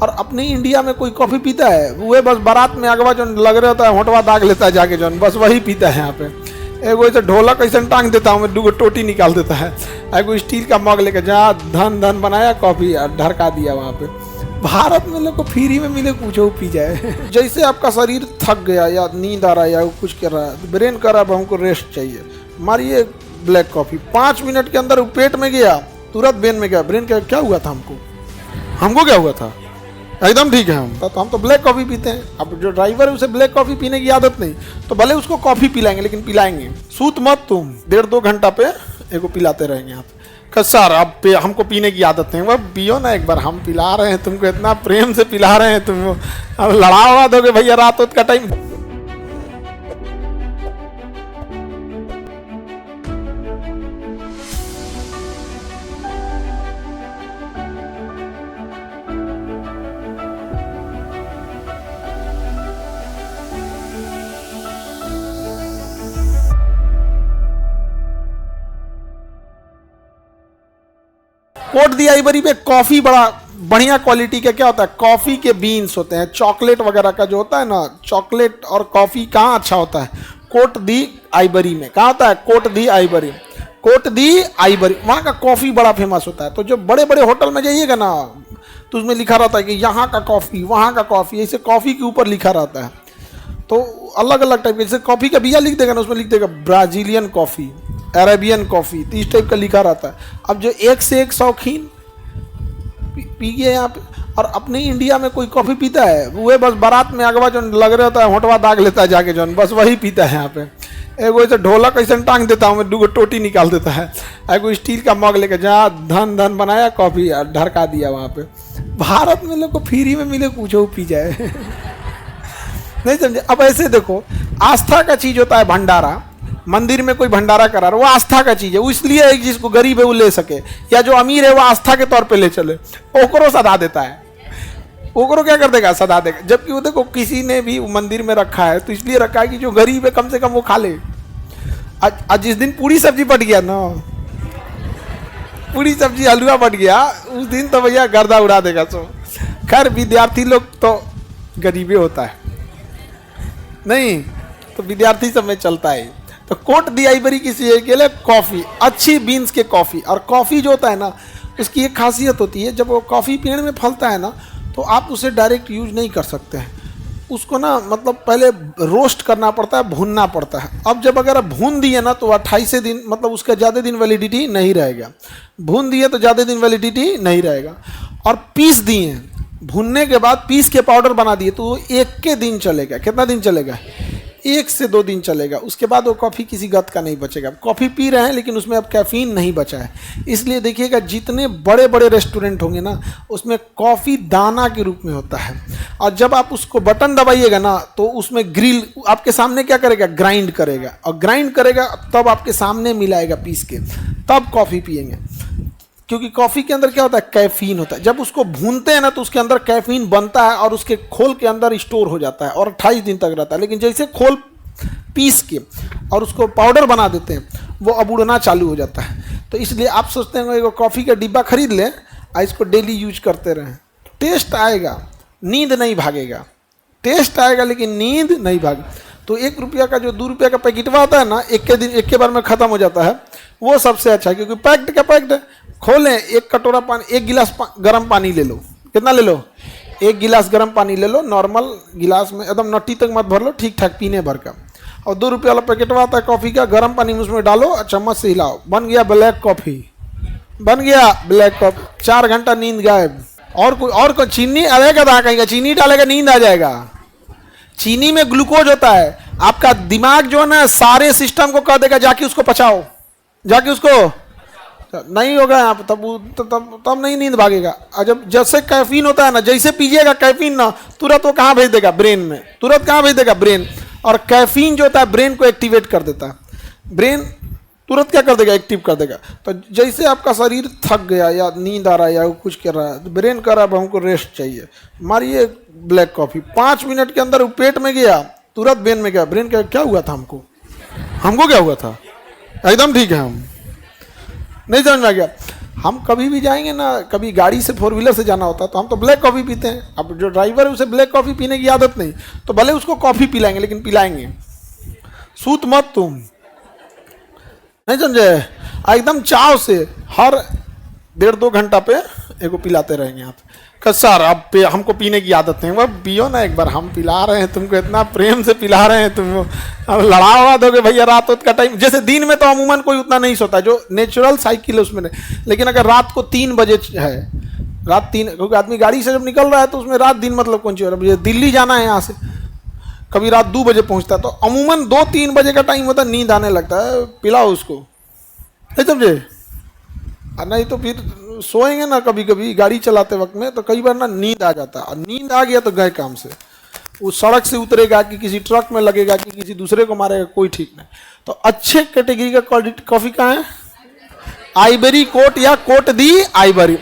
और अपने इंडिया में कोई कॉफ़ी पीता है? वो बस बारात में अगवा जो लग रहा होता है होटवा दाग लेता है जाके जो, बस वही पीता है यहाँ पे। एगो ऐसे ढोलक ऐसे टांग देता हूँ मैं, 2 टोटी निकाल देता है, एगो स्टील का मग लेकर जा धन धन बनाया कॉफ़ी और ढरका दिया वहाँ पे। भारत में लोग को फ्री में मिले कुछ हो पी जाए। जैसे आपका शरीर थक गया या नींद आ रहा है या कुछ कर रहा है, ब्रेन कर रहा है हमको रेस्ट चाहिए, मारिए ब्लैक कॉफ़ी। 5 मिनट के अंदर पेट में गया, तुरंत ब्रेन में गया। ब्रेन का क्या हुआ था हमको क्या हुआ था? एकदम ठीक है हम तो ब्लैक कॉफ़ी पीते हैं। अब जो ड्राइवर है उसे ब्लैक कॉफ़ी पीने की आदत नहीं, तो भले उसको कॉफ़ी पिलाएंगे लेकिन पिलाएंगे। सूत मत तुम, 1.5-2 घंटा पे एगो पिलाते रहेंगे आप। सर अब हमको पीने की आदत नहीं, वह पियो ना एक बार, हम पिला रहे हैं तुमको, इतना प्रेम से पिला रहे हैं तुम, अब लड़ा हुआ दोगे भैया रात का टाइम। कोट दी आइवरी पे कॉफ़ी बड़ा बढ़िया क्वालिटी का क्या होता है, कॉफ़ी के बीन्स होते हैं, चॉकलेट वगैरह का जो होता है ना, चॉकलेट और कॉफ़ी कहाँ अच्छा होता है? कोट दी आइवरी में। कहाँ होता है? कोट दी आइवरी। कोट दी आइवरी, वहाँ का कॉफ़ी बड़ा फेमस होता है। तो जो बड़े बड़े होटल में जाइएगा ना, तो उसमें लिखा रहता है कि यहाँ का कॉफ़ी, वहाँ का कॉफ़ी, ऐसे कॉफ़ी के ऊपर लिखा रहता है। तो अलग अलग टाइप के, जैसे कॉफ़ी का बिया लिख देगा ना, उसमें लिख देगा ब्राज़ीलियन कॉफ़ी, अरेबियन कॉफ़ी, तो इस टाइप का लिखा रहता है। अब जो एक से एक शौकीन पी गए यहाँ पे, और अपने इंडिया में कोई कॉफ़ी पीता है? वो बस बारात में अगवा जो लग रहा होता है होटवा दाग लेता है जाके जो, बस वही पीता है यहाँ पे। एगो ऐसे ढोलक ऐसे टांग देता हूँ मैं, 2 टोटी निकाल देता है, एगो स्टील का मग लेकर जा धन धन बनाया कॉफ़ी और ढरका दिया वहाँ पे। भारत में लोग को फ्री में मिले कुछ हो पी जाए। नहीं समझे? अब ऐसे देखो, आस्था का चीज़ होता है भंडारा। मंदिर में कोई भंडारा करा रहा, वो आस्था का चीज़ है, वो इसलिए एक जिसको गरीब है वो ले सके, या जो अमीर है वो आस्था के तौर पे ले चले, ओकरो सदा देता है। ओकरो क्या कर देगा? सदा देगा। जबकि वो देखो किसी ने भी मंदिर में रखा है तो इसलिए रखा है कि जो गरीब है कम से कम वो खा ले। आज जिस दिन पूरी सब्जी बट गया ना, पूरी सब्जी हलवा बट गया, उस दिन तो भैया गर्दा उड़ा देगा। सो खैर विद्यार्थी लोग तो गरीबे होता है नहीं, तो विद्यार्थी सब में चलता है। तो कोट दी आइवरी किसी के लिए कॉफ़ी, अच्छी बीन्स के कॉफ़ी। और कॉफ़ी जो होता है ना, उसकी एक खासियत होती है, जब वो कॉफ़ी पेड़ में फलता है ना, तो आप उसे डायरेक्ट यूज नहीं कर सकते हैं। उसको ना मतलब पहले रोस्ट करना पड़ता है, भूनना पड़ता है। अब जब अगर आप भून दिए ना तो 28 दिन, मतलब उसका ज़्यादा दिन वैलिडिटी नहीं रहेगा। भून दिए तो ज़्यादा दिन वैलिडिटी नहीं रहेगा। और पीस दिए, भूनने के बाद पीस के पाउडर बना दिए, तो 1 के दिन चलेगा। कितना दिन चलेगा? 1 से 2 दिन चलेगा। उसके बाद वो कॉफ़ी किसी गत का नहीं बचेगा। कॉफ़ी पी रहे हैं लेकिन उसमें अब कैफीन नहीं बचा है। इसलिए देखिएगा जितने बड़े बड़े रेस्टोरेंट होंगे ना, उसमें कॉफ़ी दाना के रूप में होता है। और जब आप उसको बटन दबाइएगा ना, तो उसमें ग्रिल आपके सामने क्या करेगा? ग्राइंड करेगा। और ग्राइंड करेगा तब आपके सामने मिलाएगा पीस के, तब कॉफ़ी पिएंगे। क्योंकि कॉफ़ी के अंदर क्या होता है? कैफीन होता है। जब उसको भूनते हैं ना तो उसके अंदर कैफीन बनता है और उसके खोल के अंदर स्टोर हो जाता है और 28 दिन तक रहता है। लेकिन जैसे खोल पीस के और उसको पाउडर बना देते हैं, वो अब उड़ना चालू हो जाता है। तो इसलिए आप सोचते हैं कि कॉफ़ी का डिब्बा खरीद लें और इसको डेली यूज करते रहें, टेस्ट आएगा, नींद नहीं भागेगा। टेस्ट आएगा लेकिन नींद नहीं भागेगी। तो 1 रुपया का जो 2 रुपया का पैकेटवा आता है ना, एक के बार में ख़त्म हो जाता है, वो सबसे अच्छा है। क्योंकि पैक्ड का पैक्ड है। खोलें, 1 कटोरा पानी, 1 गिलास गर्म पानी ले लो। कितना ले लो? 1 गिलास गर्म पानी ले लो, नॉर्मल गिलास में, एकदम नट्टी तक मत भर लो, ठीक ठाक पीने भर का। और 2 रुपये वाला पैकेटवा आता है कॉफ़ी का, गर्म पानी में उसमें डालो और चम्मच से हिलाओ, बन गया ब्लैक कॉफ़ी, बन गया ब्लैक कॉफ़ी। 4 घंटा नींद गायब। और कोई चीनी डालेगा था कहीं का, चीनी डालेगा नींद आ जाएगा। चीनी में ग्लूकोज होता है। आपका दिमाग जो है ना, सारे सिस्टम को कह देगा जाके उसको पचाओ, जाके उसको नहीं होगा यहाँ पर, तब नहीं नींद भागेगा। और जब जैसे कैफीन होता है ना, जैसे पीजिएगा कैफीन ना, तुरंत वो कहाँ भेज देगा? ब्रेन में। तुरंत कहाँ भेज देगा? ब्रेन। और कैफीन जो होता है ब्रेन को एक्टिवेट कर देता है। ब्रेन तुरंत क्या कर देगा? एक्टिव कर देगा। तो जैसे आपका शरीर थक गया या नींद आ रहा है या कुछ कर रहा है, तो ब्रेन कर रहा है हमको रेस्ट चाहिए, मारिए ब्लैक कॉफ़ी। 5 मिनट के अंदर वो पेट में गया, तुरंत ब्रेन में गया। ब्रेन का क्या हुआ था? हमको क्या हुआ था? एकदम ठीक है हम। नहीं समझ में आ गया? हम कभी भी जाएंगे ना, कभी गाड़ी से 4 व्हीलर से जाना होता है तो हम तो ब्लैक कॉफ़ी पीते हैं। अब जो ड्राइवर है उसे ब्लैक कॉफ़ी पीने की आदत नहीं, तो भले उसको कॉफ़ी पिलाएंगे लेकिन पिलाएंगे। सूत मत तुम, नहीं समझे? एकदम चाव से हर 1.5-2 घंटा पे एगो पिलाते रहेंगे आप। सर अब हमको पीने की आदत नहीं। वह पियो ना एक बार, हम पिला रहे हैं तुमको, इतना प्रेम से पिला रहे हैं तुमको। अब लड़ा हुआ दोगे भैया रात का टाइम। जैसे दिन में तो अमूमन कोई उतना नहीं सोता, जो नेचुरल साइकिल है उसमें नहीं, लेकिन अगर रात को 3 बजे है, रात 3, क्योंकि आदमी गाड़ी से जब निकल रहा है तो उसमें रात दिन मतलब कौन सी हो रहा है। दिल्ली जाना है यहाँ से, कभी रात 2 बजे पहुँचता है, तो अमूमन 2-3 बजे का टाइम होता है, नींद आने लगता है, पिलाओ उसको, नहीं समझे? नहीं तो फिर सोएंगे ना कभी कभी गाड़ी चलाते वक्त में, तो कई बार ना नींद आ जाता है, और नींद आ गया तो गए काम से। वो सड़क से उतरेगा कि किसी ट्रक में लगेगा कि किसी दूसरे को मारेगा, कोई ठीक नहीं। तो अच्छे कैटेगरी का कॉफी कहाँ है? आइवरी कोट या कोट दी आइवरी।